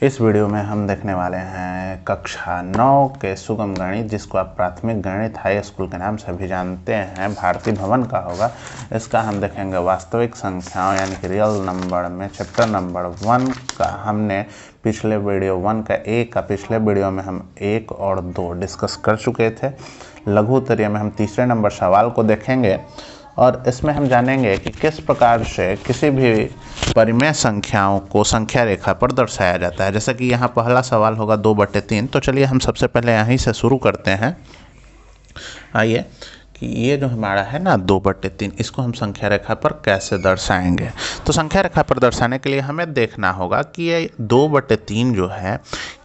इस वीडियो में हम देखने वाले हैं कक्षा 9 के सुगम गणित, जिसको आप प्राथमिक गणित हाई स्कूल के नाम से भी जानते हैं, भारती भवन का होगा। इसका हम देखेंगे वास्तविक संख्याओं यानी कि रियल नंबर में चैप्टर नंबर 1 का। हमने पिछले वीडियो 1 का पिछले वीडियो में हम 1 और 2 डिस्कस कर चुके थे। लघु उत्तरीय में हम तीसरे नंबर सवाल को देखेंगे और इसमें हम जानेंगे कि किस प्रकार से किसी भी परिमेय संख्याओं को संख्या रेखा पर दर्शाया जाता है। जैसा कि यहाँ पहला सवाल होगा 2/3। तो चलिए हम सबसे पहले यहीं से शुरू करते हैं। आइए कि ये जो हमारा है ना 2/3, इसको हम संख्या रेखा पर कैसे दर्शाएंगे। तो संख्या रेखा पर दर्शाने के लिए हमें देखना होगा कि ये 2/3 जो है,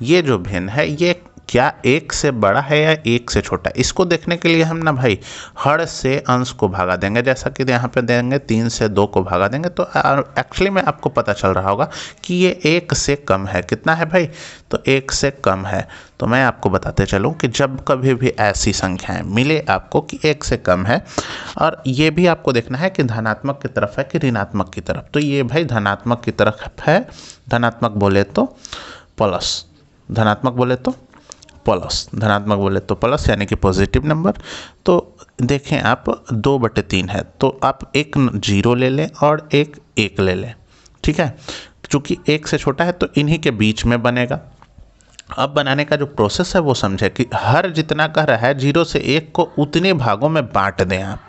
ये जो भिन्न है, ये क्या 1 से बड़ा है या 1 से छोटा है। इसको देखने के लिए हम ना भाई हर से अंश को भागा देंगे। जैसा कि यहाँ पे देंगे 3 से 2 को भागा देंगे तो एक्चुअली में आपको पता चल रहा होगा कि ये 1 से कम है। कितना है भाई? तो 1 से कम है। तो मैं आपको बताते चलूँ कि जब कभी भी ऐसी संख्याएं मिले आपको कि 1 से कम है, और ये भी आपको देखना है कि धनात्मक की तरफ है कि ऋणात्मक की तरफ। तो ये भाई धनात्मक की तरफ है, धनात्मक बोले तो प्लस, धनात्मक बोले तो प्लस, धनात्मक बोले तो प्लस यानी कि पॉजिटिव नंबर। तो देखें आप 2/3 है तो आप एक 0 ले लें और एक 1 ले लें, ठीक है। चूँकि 1 से छोटा है तो इन्हीं के बीच में बनेगा। अब बनाने का जो प्रोसेस है वो समझे कि हर जितना कह रहा है 0 से 1 को उतने भागों में बांट दें आप।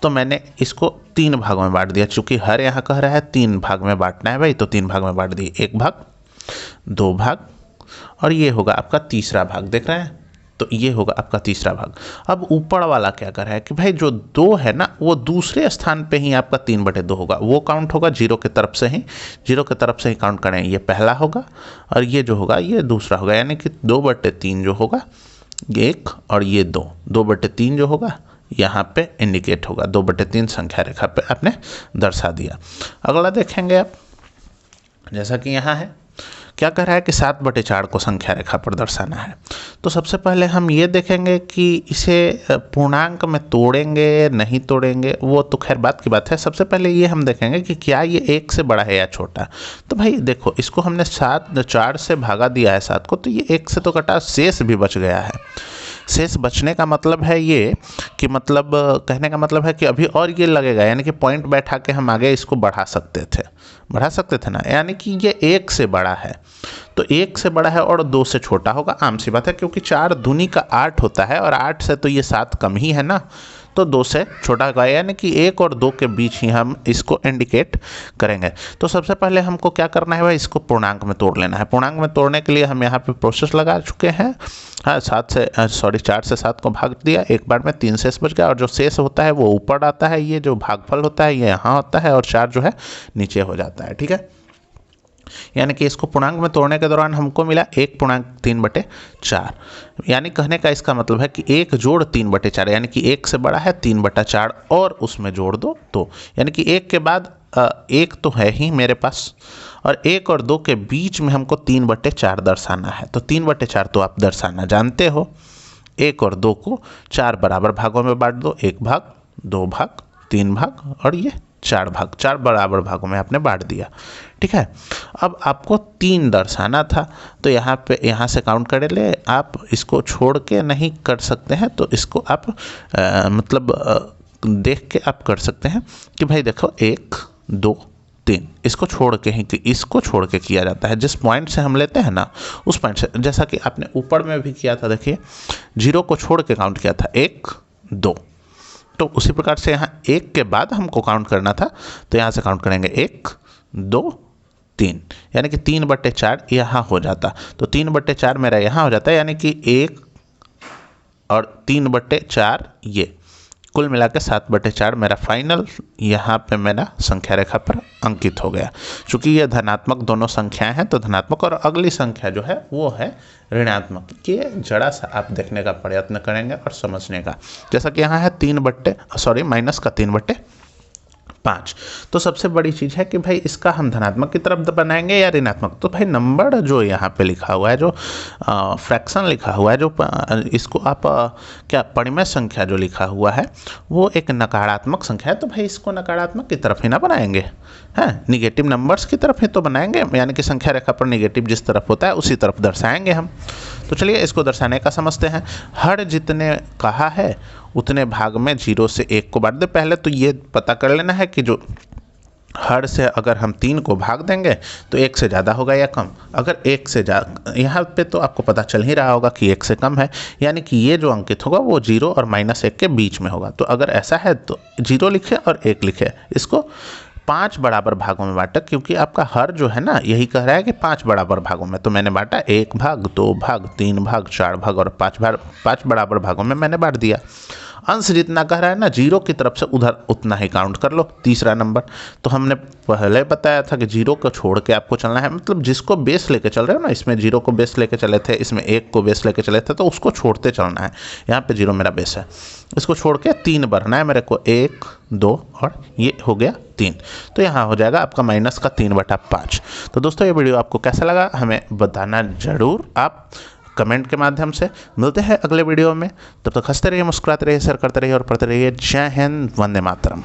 तो मैंने इसको 3 भागों में बांट दिया। चूँकि हर यहाँ कह रहा है 3 भाग में बांटना है भाई, तो 3 भाग में बांट दिए, 1 भाग, 2 भाग और ये होगा आपका तीसरा भाग। देख रहे हैं? तो ये होगा आपका तीसरा भाग। अब ऊपर वाला क्या कर रहा है कि भाई जो 2 है ना, वो दूसरे स्थान पे ही आपका 3/2 होगा। वो काउंट होगा 0 की तरफ से ही, 0 की तरफ से ही काउंट करें। ये पहला होगा और ये जो होगा ये दूसरा होगा, यानी कि 2/3 जो होगा 1 और ये 2, 2/3 जो होगा यहाँ पे इंडिकेट होगा। 2/3 संख्या रेखा पे आपने दर्शा दिया। अगला देखेंगे आप, जैसा कि यहाँ है क्या कह रहा है कि 7/4 को संख्या रेखा पर दर्शाना है। तो सबसे पहले हम ये देखेंगे कि इसे पूर्णांक में तोड़ेंगे नहीं तोड़ेंगे, वो तो खैर बात की बात है। सबसे पहले ये हम देखेंगे कि क्या ये 1 से बड़ा है या छोटा। तो भाई देखो, इसको हमने 4 से भागा दिया है 7 को, तो ये 1 से तो कटा, शेष भी बच गया है। शेष बचने का मतलब है ये कि मतलब कहने का मतलब है कि अभी और ये लगेगा, यानी कि पॉइंट बैठा के हम आगे इसको बढ़ा सकते थे ना, यानी कि ये 1 से बड़ा है। तो 1 से बड़ा है और 2 से छोटा होगा, आम सी बात है, क्योंकि 4 दूनी का 8 होता है और 8 से तो ये 7 कम ही है ना, तो 2 से छोटा होगा, यानी कि 1 और 2 के बीच ही हम इसको इंडिकेट करेंगे। तो सबसे पहले हमको क्या करना है भाई, इसको पूर्णांक में तोड़ लेना है। पूर्णांक में तोड़ने के लिए हम यहाँ पे प्रोसेस लगा चुके हैं। हाँ, 4 से 7 को भाग दिया, एक बार में 3 शेष बच गया, और जो शेष होता है वो ऊपर आता है, ये जो भागफल होता है ये यहाँ होता है, और 4 जो है नीचे हो जाता है, ठीक है। यानी कि इसको पूर्णांक में तोड़ने के दौरान हमको मिला 1.3/4, यानी कहने का इसका मतलब है कि 1 जोड़ 3/4, यानी कि 1 से बड़ा है 3/4 और उसमें जोड़ दो 2, यानी कि 1 के बाद 1 तो है ही मेरे पास, और 1 और 2 के बीच में हमको 3/4 दर्शाना है। तो 3/4 तो आप दर्शाना जानते हो। 1 और 2 को 4 बराबर भागों में बांट दो, 1 भाग, 2 भाग, 3 भाग और ये 4 भाग, 4 बराबर भागों में आपने बांट दिया, ठीक है। अब आपको 3 दर्शाना था, तो यहाँ से काउंट कर ले आप, इसको छोड़ के नहीं कर सकते हैं, तो इसको आप देख के आप कर सकते हैं कि भाई देखो 1 2 3, इसको छोड़ के ही, इसको छोड़ के किया जाता है। जिस पॉइंट से हम लेते हैं ना, उस पॉइंट से, जैसा कि आपने ऊपर में भी किया था, देखिए 0 को छोड़ के काउंट किया था 1 2, तो उसी प्रकार से यहाँ 1 के बाद हमको काउंट करना था, तो यहाँ से काउंट करेंगे 1 2 3, यानी कि 3/4 यहाँ हो जाता। तो 3/4 मेरा यहाँ हो जाता है, यानी कि 1 और 3/4 ये कुल मिला के 7/4 मेरा फाइनल यहाँ पे मेरा संख्या रेखा पर अंकित हो गया। चूँकि ये धनात्मक दोनों संख्याएं हैं, तो धनात्मक, और अगली संख्या जो है वो है ऋणात्मक। ये जरा सा आप देखने का प्रयत्न करेंगे और समझने का। जैसा कि यहाँ है माइनस का 3/4, 5। तो सबसे बड़ी चीज़ है कि भाई इसका हम धनात्मक की तरफ बनाएंगे या ऋणात्मक। तो भाई नंबर जो यहाँ पे लिखा हुआ है, जो फ्रैक्शन लिखा हुआ है, जो इसको आप क्या परिमेय संख्या जो लिखा हुआ है वो एक नकारात्मक संख्या है, तो भाई इसको नकारात्मक की तरफ ही ना बनाएंगे, हैं निगेटिव नंबर्स की तरफ ही तो बनाएंगे, यानी कि संख्या रेखा पर निगेटिव जिस तरफ होता है उसी तरफ दर्शाएंगे हम। तो चलिए इसको दर्शाने का समझते हैं। हर जितने कहा है उतने भाग में 0 से 1 को बांट दे। पहले तो ये पता कर लेना है कि जो हर से अगर हम 3 को भाग देंगे तो 1 से ज़्यादा होगा या कम। अगर 1 से ज़्यादा, यहाँ पे तो आपको पता चल ही रहा होगा कि 1 से कम है, यानी कि ये जो अंकित होगा वो 0 और -1 के बीच में होगा। तो अगर ऐसा है तो 0 लिखे और 1 लिखे, इसको 5 बराबर भागों में बांटा, क्योंकि आपका हर जो है ना यही कह रहा है कि 5 बराबर भागों में। तो मैंने बांटा 1 भाग, 2 भाग, 3 भाग, 4 भाग और 5 बराबर भागों में मैंने बांट दिया। अंश जितना कह रहा है ना 0 की तरफ से उधर उतना ही काउंट कर लो, तीसरा नंबर। तो हमने पहले बताया था कि 0 को छोड़ के आपको चलना है, मतलब जिसको बेस लेके चल रहे हो ना, इसमें 0 को बेस लेके चले थे, इसमें 1 को बेस लेके चले थे, तो उसको छोड़ते चलना है। यहाँ पे 0 मेरा बेस है, इसको छोड़ के 3 बढ़ना है मेरे को, 1 2 और ये हो गया 3। तो यहाँ हो जाएगा आपका -3/5। तो दोस्तों ये वीडियो आपको कैसा लगा हमें बताना ज़रूर आप कमेंट के माध्यम से। मिलते हैं अगले वीडियो में, तब तक हंसते रहिए, मुस्कुराते रहिए, शेयर करते रहिए और पढ़ते रहिए। जय हिंद, वंदे मातरम।